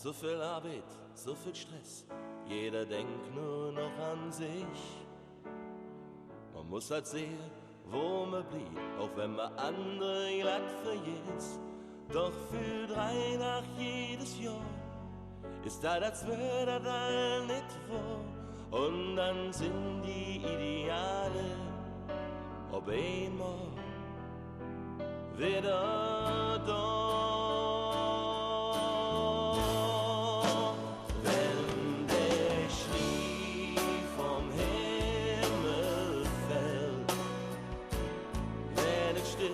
So viel Arbeit, so viel Stress, jeder denkt nur noch an sich. Man muss halt sehen, wo man blieb, auch wenn man andere glatt vergisst. Doch für 3 nach jedes Jahr ist da das würde da nicht vor. Und dann sind die Ideale ob einmal wieder da. Wenn der Schnee vom Himmel fällt, wird es still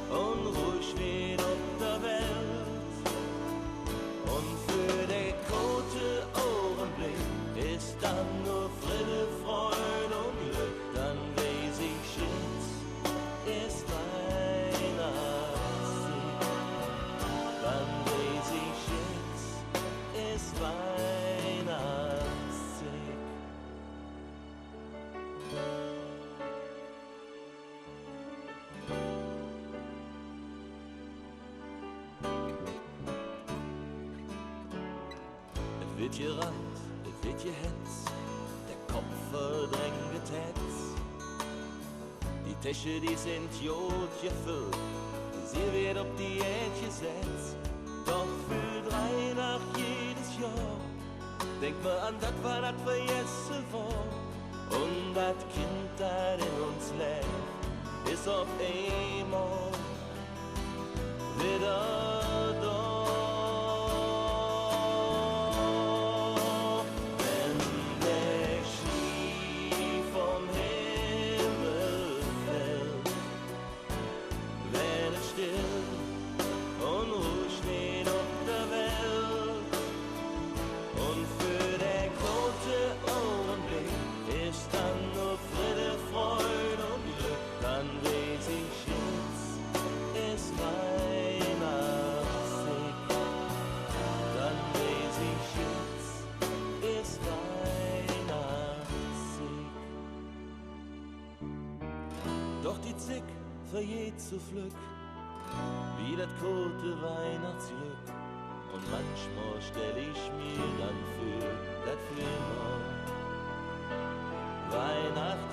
und ruhig wie auf der Welt. Und für den kurzen Augenblick ist dann nur Friede, Freude und Glück. Dann weiß ich, jetzt ist Weihnachtszeit. Dann weiß ich, jetzt ist Weihnachtszeit. Es wird gerannt, es wird gehetzt, der Kopf verdrängt Hetz. Die Tische, die sind jod gefüllt, sie wird auf die Erde gesetzt. Doch für 3 nach jedes Jahr denkt man an das, was das vergessen war. Und das Kind, das in uns lebt, ist auf einmal wieder da. Und ruhig steht auf der Welt. Und für den kurzen Augenblick ist dann nur Friede, Freude und Glück. Dann weiß ich, jetzt ist Weihnachtszeit. Dann weiß ich, jetzt ist Weihnachtszeit. Doch die Zick vergeht zu Flück wie das gute Weihnachtsglück. Und manchmal stell ich mir dann für das Flimmer Weihnacht